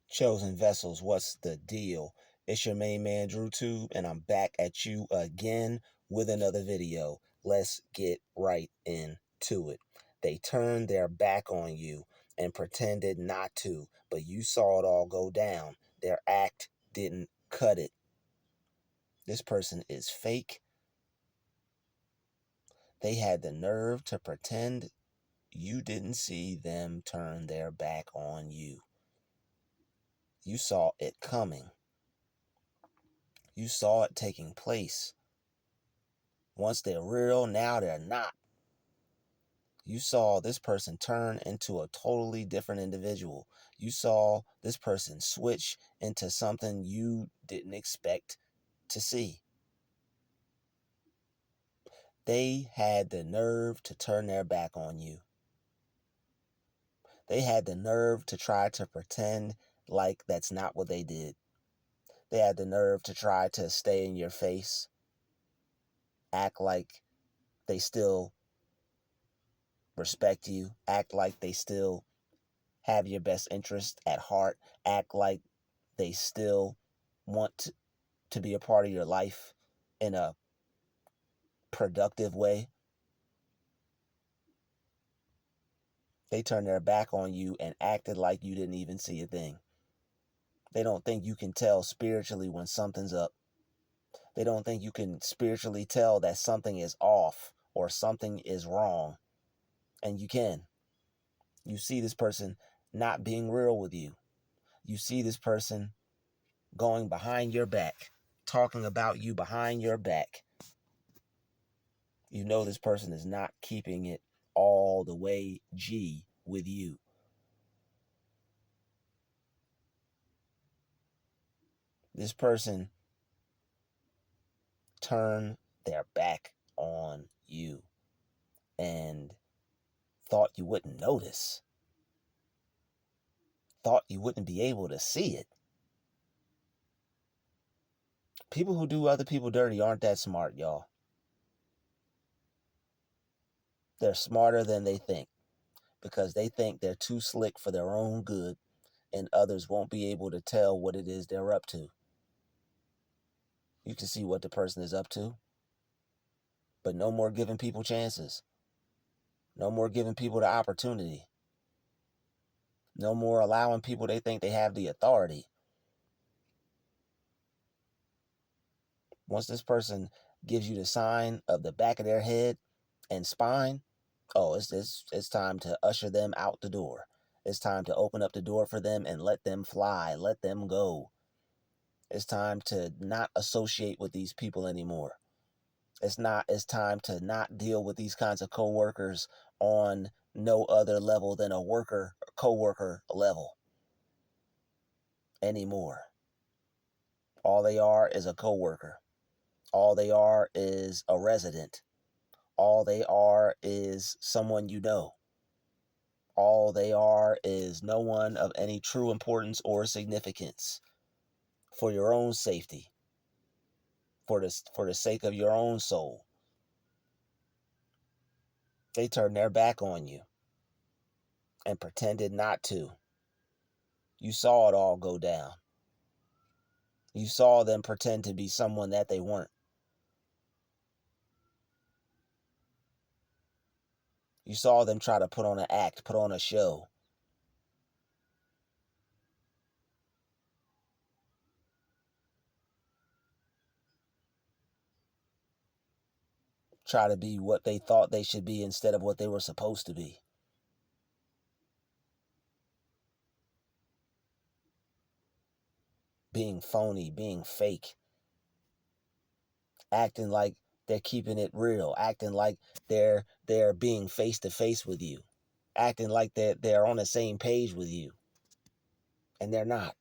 Chosen vessels, what's the deal? It's your main man Druuill, and I'm back at you again with another video. Let's get right into it. They turned their back on you and pretended not to, but you saw it all go down. Their act didn't cut it. This person is fake. They had the nerve to pretend you didn't see them turn their back on you. You saw it coming. You saw it taking place. Once they're real, now they're not. You saw this person turn into a totally different individual. You saw this person switch into something you didn't expect to see. They had the nerve to turn their back on you. They had the nerve to try to pretend like that's not what they did. They had the nerve to try to stay in your face, act like they still respect you, act like they still have your best interest at heart, act like they still want to be a part of your life in a productive way. They turned their back on you and acted like you didn't even see a thing. They don't think you can tell spiritually when something's up. They don't think you can spiritually tell that something is off or something is wrong. And you can. You see this person not being real with you. You see this person going behind your back, talking about you behind your back. You know this person is not keeping it all the way G with you. This person turned their back on you and thought you wouldn't notice, thought you wouldn't be able to see it. People who do other people dirty aren't that smart, y'all. They're smarter than they think because they think they're too slick for their own good and others won't be able to tell what it is they're up to. You can see what the person is up to, but no more giving people chances. No more giving people the opportunity. No more allowing people they think they have the authority. Once this person gives you the sign of the back of their head and spine, oh, it's time to usher them out the door. It's time to open up the door for them and let them fly, let them go. It's time to not associate with these people anymore. It's time to not deal with these kinds of coworkers on no other level than a coworker level anymore. All they are is a coworker. All they are is a resident. All they are is someone you know. All they are is no one of any true importance or significance. For your own safety, for the sake of your own soul, they turned their back on you and pretended not to. You saw it all go down. You saw them pretend to be someone that they weren't. You saw them try to put on an act, put on a show. Try to be what they thought they should be instead of what they were supposed to be. Being phony, being fake. Acting like they're keeping it real. Acting like they're being face to face with you. Acting like they're on the same page with you. And they're not.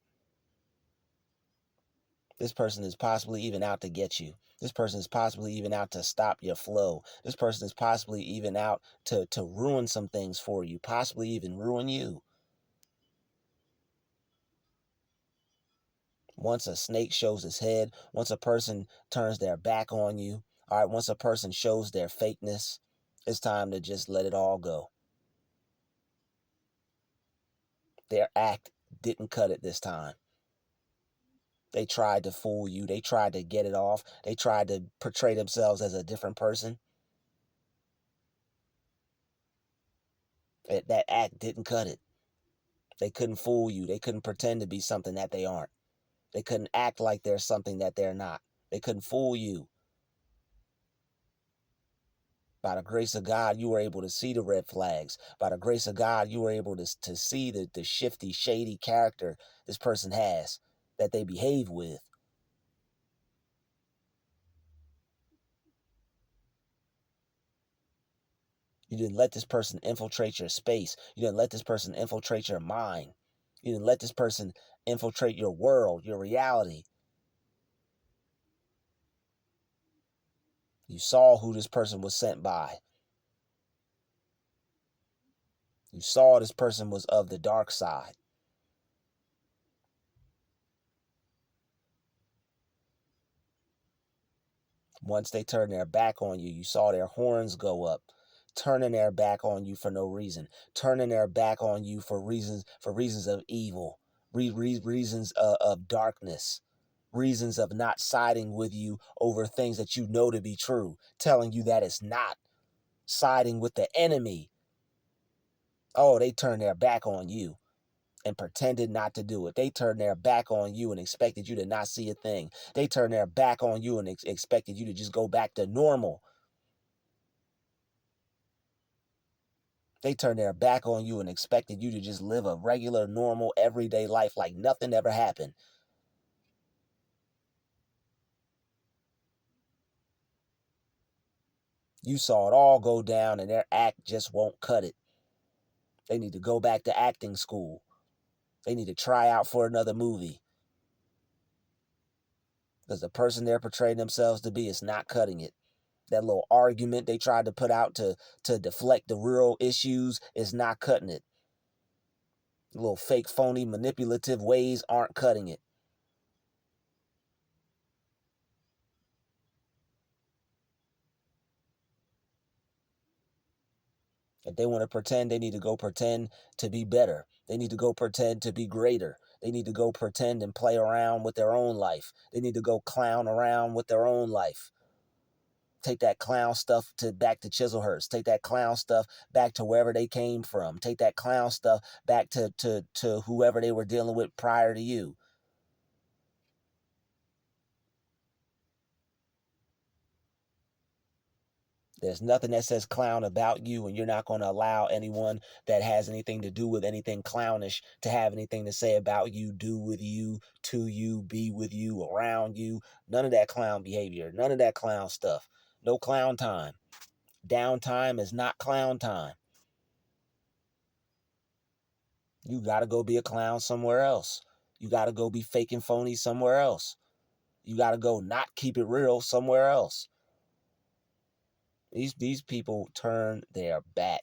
This person is possibly even out to get you. This person is possibly even out to stop your flow. This person is possibly even out to ruin some things for you, possibly even ruin you. Once a snake shows his head, once a person turns their back on you, all right, once a person shows their fakeness, it's time to just let it all go. Their act didn't cut it this time. They tried to fool you. They tried to get it off. They tried to portray themselves as a different person. That act didn't cut it. They couldn't fool you. They couldn't pretend to be something that they aren't. They couldn't act like they're something that they're not. They couldn't fool you. By the grace of God, you were able to see the red flags. By the grace of God, you were able to see the shifty, shady character this person has that they behave with. You didn't let this person infiltrate your space. You didn't let this person infiltrate your mind. You didn't let this person infiltrate your world, your reality. You saw who this person was sent by. You saw this person was of the dark side. Once they turned their back on you, you saw their horns go up, turning their back on you for no reason, turning their back on you for reasons of evil, reasons of darkness, reasons of not siding with you over things that you know to be true, telling you that it's not, siding with the enemy. Oh, they turned their back on you and pretended not to do it. They turned their back on you and expected you to not see a thing. They turned their back on you and expected you to just go back to normal. They turned their back on you and expected you to just live a regular, normal, everyday life like nothing ever happened. You saw it all go down and their act just won't cut it. They need to go back to acting school. They need to try out for another movie. Because the person they're portraying themselves to be is not cutting it. That little argument they tried to put out to deflect the real issues is not cutting it. Little fake, phony, manipulative ways aren't cutting it. If they want to pretend, they need to go pretend to be better. They need to go pretend to be greater. They need to go pretend and play around with their own life. They need to go clown around with their own life. Take that clown stuff back to Chiselhurst. Take that clown stuff back to wherever they came from. Take that clown stuff back to whoever they were dealing with prior to you. There's nothing that says clown about you, and you're not going to allow anyone that has anything to do with anything clownish to have anything to say about you, do with you, to you, be with you, around you. None of that clown behavior. None of that clown stuff. No clown time. Downtime is not clown time. You got to go be a clown somewhere else. You got to go be fake and phony somewhere else. You got to go not keep it real somewhere else. These people turn their back.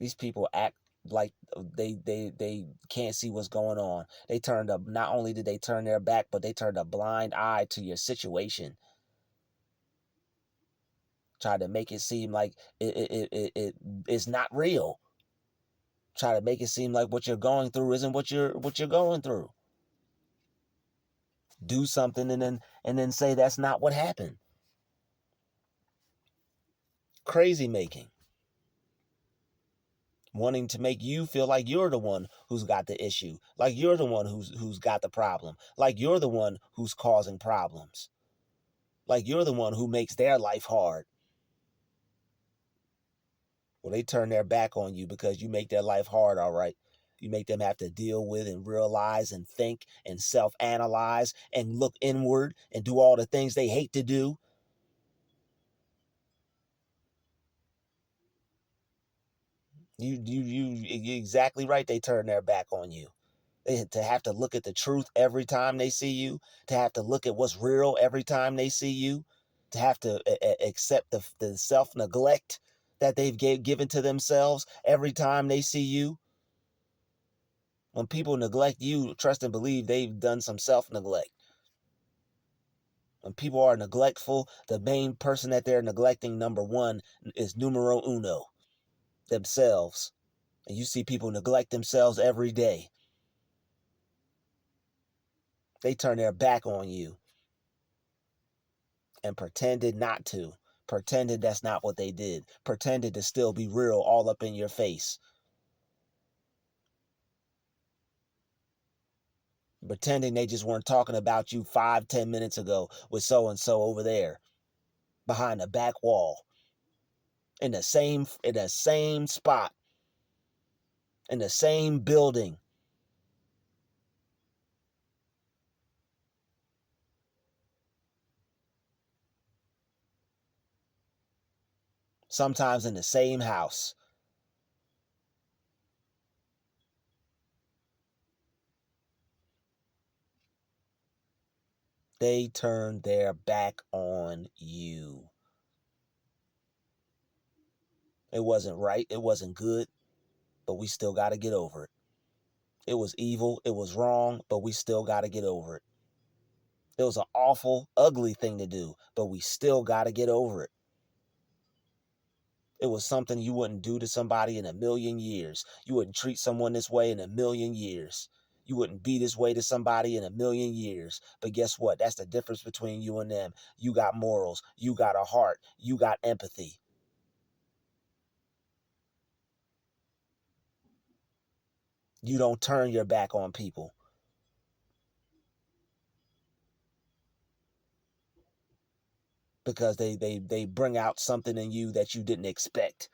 These people act like they can't see what's going on. They turned up. Not only did they turn their back, but they turned a blind eye to your situation. Try to make it seem like it's not real. Try to make it seem like what you're going through isn't what you're going through. Do something and then say that's not what happened. Crazy making. Wanting to make you feel like you're the one who's got the issue, like you're the one who's got the problem, like you're the one who's causing problems, like you're the one who makes their life hard. Well, they turn their back on you because you make their life hard, all right. You make them have to deal with and realize and think and self-analyze and look inward and do all the things they hate to do. You're exactly right. They turn their back on you. To have to look at the truth every time they see you, to have to look at what's real every time they see you, to have to accept the self-neglect that they've given to themselves every time they see you. When people neglect you, trust and believe they've done some self-neglect. When people are neglectful, the main person that they're neglecting, number one, is numero uno, themselves. And you see people neglect themselves every day. They turn their back on you and pretended not to. Pretended that's not what they did. Pretended to still be real all up in your face. Pretending they just weren't talking about you 5-10 minutes ago with so and so over there behind the back wall in the same spot in the same building. Sometimes in the same house. They turned their back on you. It wasn't right. It wasn't good, but we still got to get over it. It was evil. It was wrong, but we still got to get over it. It was an awful, ugly thing to do, but we still got to get over it. It was something you wouldn't do to somebody in a million years. You wouldn't treat someone this way in a million years. You wouldn't be this way to somebody in a million years. But guess what? That's the difference between you and them. You got morals. You got a heart. You got empathy. You don't turn your back on people because they bring out something in you that you didn't expect.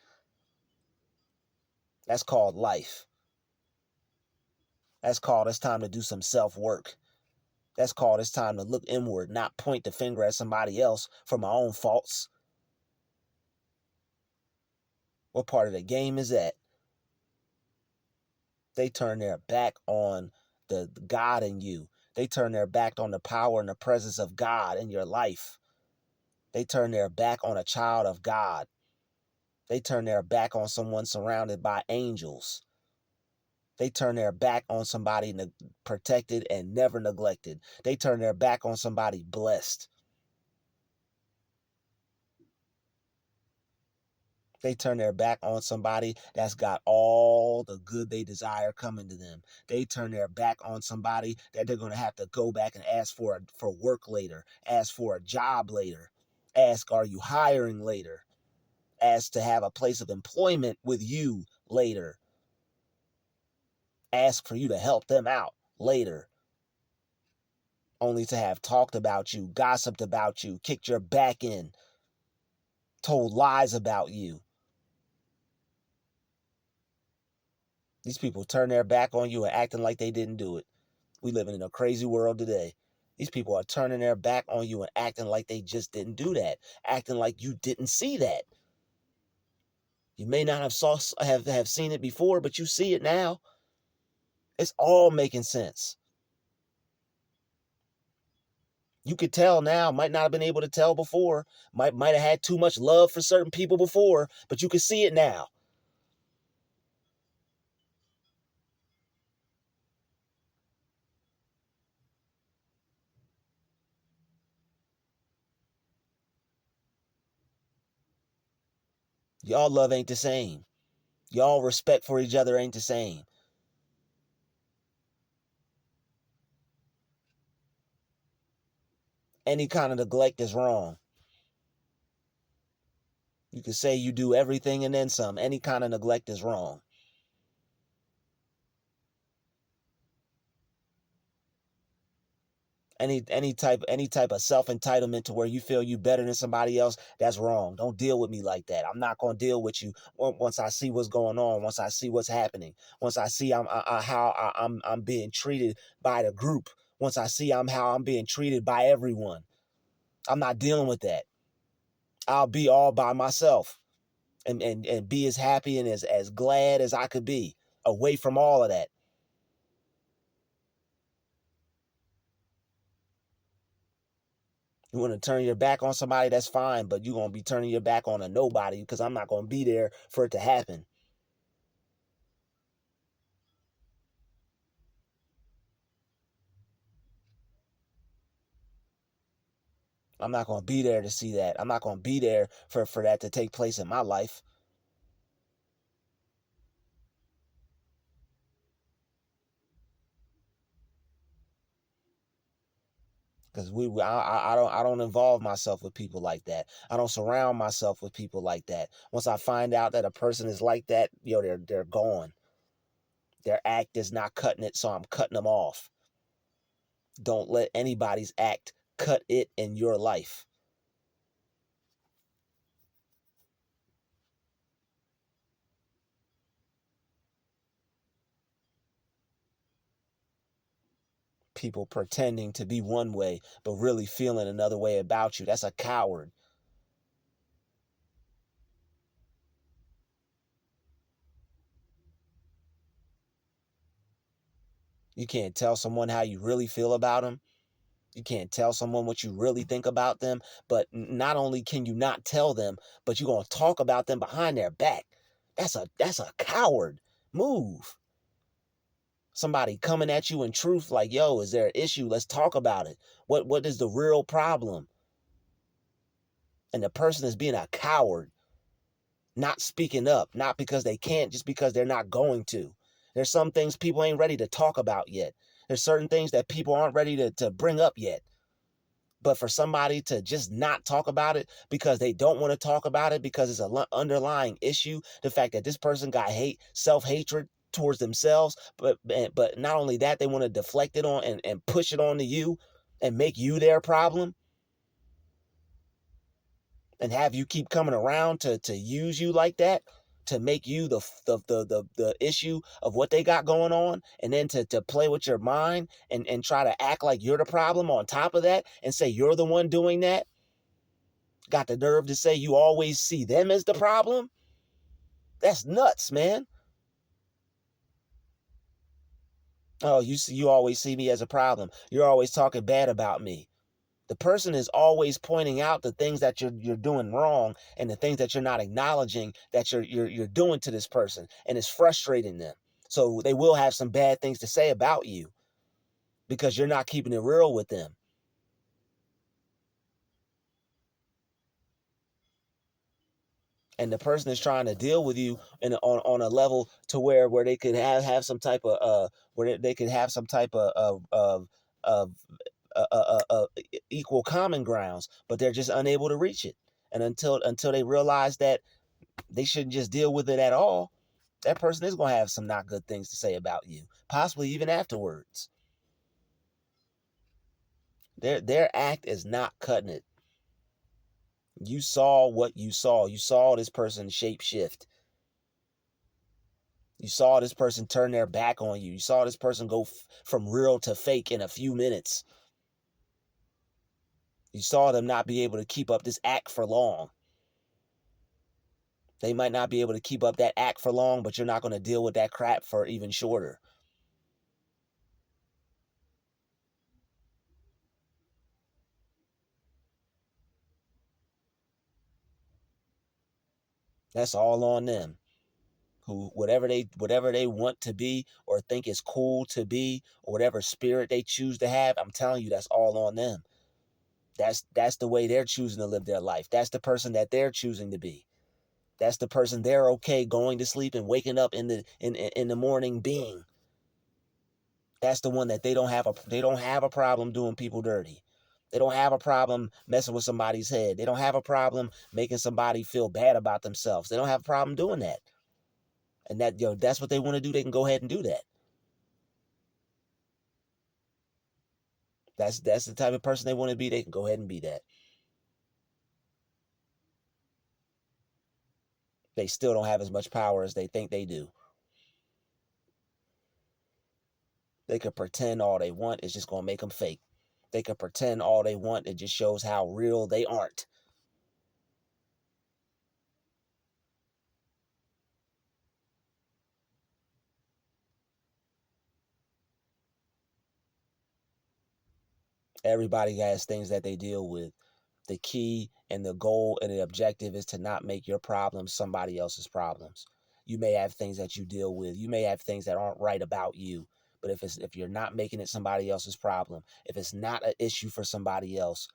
That's called life. That's called it's time to do some self-work. That's called it's time to look inward, not point the finger at somebody else for my own faults. What part of the game is that? They turn their back on the God in you. They turn their back on the power and the presence of God in your life. They turn their back on a child of God. They turn their back on someone surrounded by angels. They turn their back on somebody protected and never neglected. They turn their back on somebody blessed. They turn their back on somebody that's got all the good they desire coming to them. They turn their back on somebody that they're going to have to go back and ask for work later, ask for a job later, ask, are you hiring later, ask to have a place of employment with you later, ask for you to help them out later, only to have talked about you, gossiped about you, kicked your back in, told lies about you. These people turn their back on you and acting like they didn't do it. We living in a crazy world today. These people are turning their back on you and acting like they just didn't do that, acting like you didn't see that. You may not have seen it before, but you see it now. It's all making sense. You could tell now, might not have been able to tell before, might have had too much love for certain people before, but you can see it now. Y'all love ain't the same. Y'all respect for each other ain't the same. Any kind of neglect is wrong. You can say you do everything and then some. Any kind of neglect is wrong. Any type of self-entitlement to where you feel you better than somebody else, that's wrong. Don't deal with me like that. I'm not going to deal with you once I see what's going on, once I see what's happening, once I see I'm being treated by the group, once I see how I'm being treated by everyone. I'm not dealing with that. I'll be all by myself and be as happy and as glad as I could be away from all of that. You want to turn your back on somebody, that's fine, but you're going to be turning your back on a nobody because I'm not going to be there for it to happen. I'm not going to be there to see that. I'm not going to be there for that to take place in my life. Because I don't involve myself with people like that. I don't surround myself with people like that. Once I find out that a person is like that, they're gone. Their act is not cutting it, so I'm cutting them off. Don't let anybody's act cut it in your life. People pretending to be one way, but really feeling another way about you. That's a coward. You can't tell someone how you really feel about them. You can't tell someone what you really think about them. But not only can you not tell them, but you're going to talk about them behind their back. That's a coward move. Somebody coming at you in truth like, yo, is there an issue? Let's talk about it. What is the real problem? And the person is being a coward, not speaking up, not because they can't, just because they're not going to. There's some things people ain't ready to talk about yet. There's certain things that people aren't ready to bring up yet. But for somebody to just not talk about it because they don't want to talk about it because it's an underlying issue, the fact that this person got self-hatred towards themselves, but not only that, they want to deflect it on and push it onto you and make you their problem and have you keep coming around to use you like that, to make you the issue of what they got going on, and then to play with your mind and try to act like you're the problem on top of that and say you're the one doing that. Got the nerve to say you always see them as the problem? That's nuts, man. Oh, you always see me as a problem. You're always talking bad about me. The person is always pointing out the things that you're doing wrong and the things that you're not acknowledging that you're doing to this person, and it's frustrating them. So they will have some bad things to say about you because you're not keeping it real with them. And the person is trying to deal with you on a level to where they could have some type of where they could have some type of equal common grounds, but they're just unable to reach it. And until they realize that they shouldn't just deal with it at all, that person is going to have some not good things to say about you, possibly even afterwards. Their act is not cutting it. You saw what you saw. You saw this person shape shift. You saw this person turn their back on you. You saw this person go from real to fake in a few minutes. You saw them not be able to keep up this act for long. They might not be able to keep up that act for long, but you're not going to deal with that crap for even shorter. That's all on them. Who whatever they want to be or think is cool to be, or whatever spirit they choose to have, I'm telling you, that's all on them. That's the way they're choosing to live their life. That's the person that they're choosing to be. That's the person they're okay going to sleep and waking up in the morning being. That's the one that they don't have a problem doing people dirty. They don't have a problem messing with somebody's head. They don't have a problem making somebody feel bad about themselves. They don't have a problem doing that. And that's what they want to do. They can go ahead and do that. That's the type of person they want to be. They can go ahead and be that. They still don't have as much power as they think they do. They could pretend all they want. It's just going to make them fake. They could pretend all they want. It just shows how real they aren't. Everybody has things that they deal with. The key and the goal and the objective is to not make your problems somebody else's problems. You may have things that you deal with. You may have things that aren't right about you. But if you're not making it somebody else's problem, if it's not an issue for somebody else,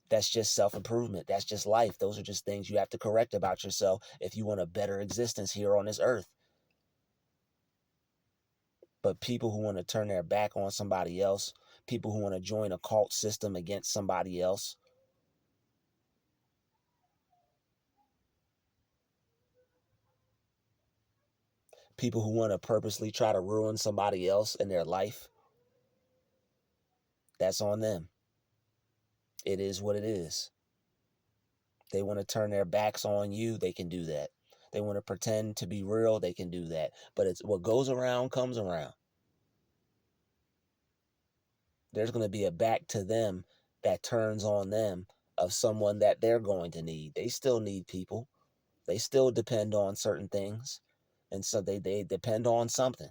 that's just self-improvement. That's just life. Those are just things you have to correct about yourself if you want a better existence here on this earth. But people who want to turn their back on somebody else, people who want to join a cult system against somebody else, people who want to purposely try to ruin somebody else in their life. That's on them. It is what it is. They want to turn their backs on you, they can do that. They want to pretend to be real, they can do that. But it's what goes around comes around. There's going to be a back to them that turns on them of someone that they're going to need. They still need people. They still depend on certain things. And so they depend on something.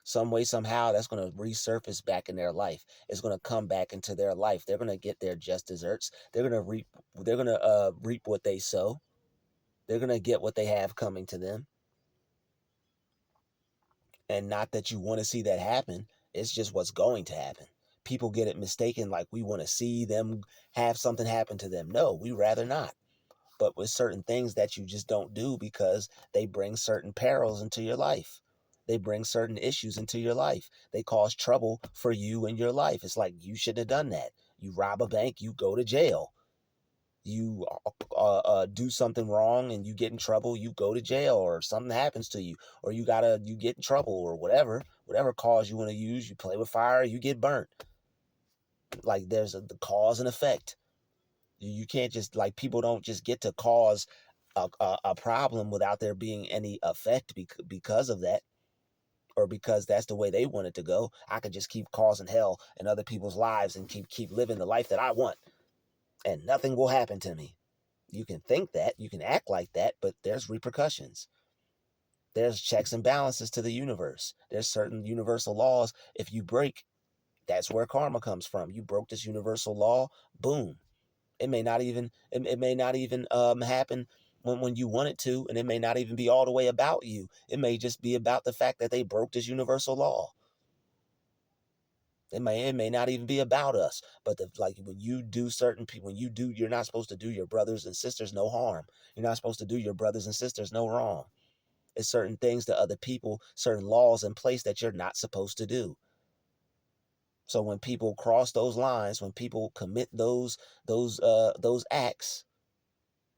Some way, somehow, that's going to resurface back in their life. It's going to come back into their life. They're going to get their just desserts. They're going to reap. They're going to reap what they sow. They're going to get what they have coming to them. And not that you want to see that happen. It's just what's going to happen. People get it mistaken like we want to see them have something happen to them. No, we rather not. But with certain things that you just don't do because they bring certain perils into your life. They bring certain issues into your life. They cause trouble for you in your life. It's like you shouldn't have done that. You rob a bank, you go to jail. You do something wrong and you get in trouble, you go to jail, or something happens to you, or you get in trouble, or whatever cause you want to use. You play with fire, you get burnt. Like there's the cause and effect. You can't just, like, people don't just get to cause a problem without there being any effect because of that, or because that's the way they want it to go. I could just keep causing hell in other people's lives and keep living the life that I want, and nothing will happen to me. You can think that, you can act like that, but there's repercussions. There's checks and balances to the universe. There's certain universal laws. If you break, that's where karma comes from. You broke this universal law, boom. It may not even happen when you want it to, and it may not even be all the way about you. It may just be about the fact that they broke this universal law. It may not even be about us, but like when you do certain people, you're not supposed to do your brothers and sisters no harm. You're not supposed to do your brothers and sisters no wrong. It's certain things to other people, certain laws in place that you're not supposed to do. So when people cross those lines, when people commit those acts,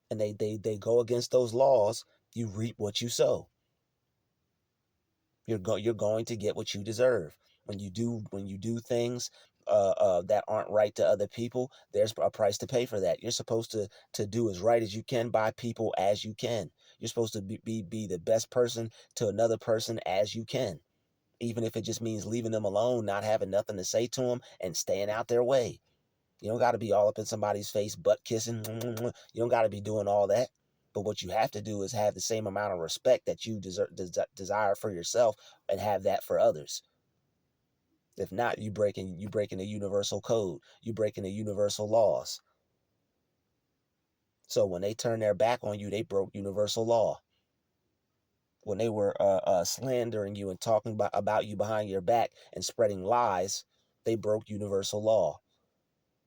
and they go against those laws, you reap what you sow. You're going to get what you deserve. When you do things that aren't right to other people, there's a price to pay for that. You're supposed to do as right as you can by people as you can. You're supposed to be the best person to another person as you can, even if it just means leaving them alone, not having nothing to say to them, and staying out their way. You don't got to be all up in somebody's face, butt kissing. You don't got to be doing all that. But what you have to do is have the same amount of respect that you desire for yourself, and have that for others. If not, you breaking the universal code. You breaking the universal laws. So when they turn their back on you, they broke universal law. When they were slandering you and talking about you behind your back and spreading lies, they broke universal law.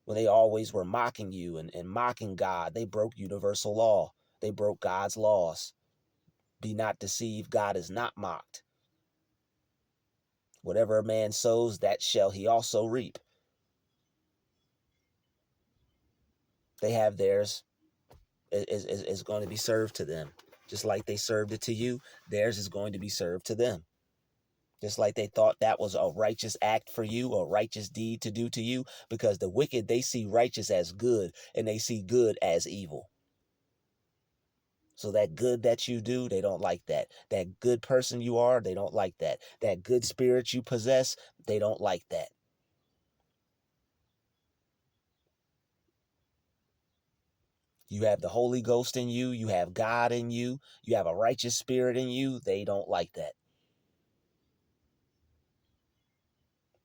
When they always were mocking you and mocking God, they broke universal law. They broke God's laws. Be not deceived, God is not mocked. Whatever a man sows, that shall he also reap. They have theirs. Is going to be served to them. Just like they served it to you, theirs is going to be served to them. Just like they thought that was a righteous act for you, a righteous deed to do to you, because the wicked, they see righteous as good, and they see good as evil. So that good that you do, they don't like that. That good person you are, they don't like that. That good spirit you possess, they don't like that. You have the Holy Ghost in you, you have God in you, you have a righteous spirit in you, they don't like that.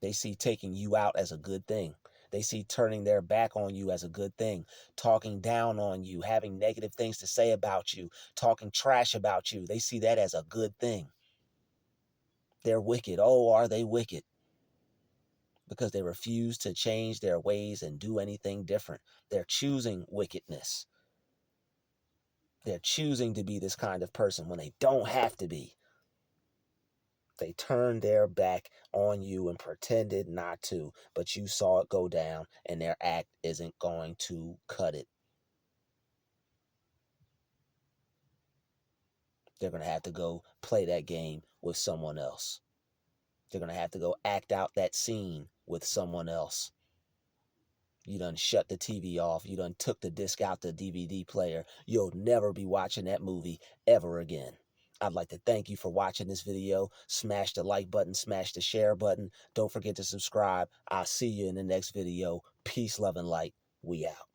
They see taking you out as a good thing. They see turning their back on you as a good thing, talking down on you, having negative things to say about you, talking trash about you. They see that as a good thing. They're wicked. Oh, are they wicked? Because they refuse to change their ways and do anything different. They're choosing wickedness. They're choosing to be this kind of person when they don't have to be. They turned their back on you and pretended not to, but you saw it go down, and their act isn't going to cut it. They're going to have to go play that game with someone else. They're going to have to go act out that scene with someone else. You done shut the TV off. You done took the disc out the DVD player. You'll never be watching that movie ever again. I'd like to thank you for watching this video. Smash the like button, smash the share button. Don't forget to subscribe. I'll see you in the next video. Peace, love, and light. We out.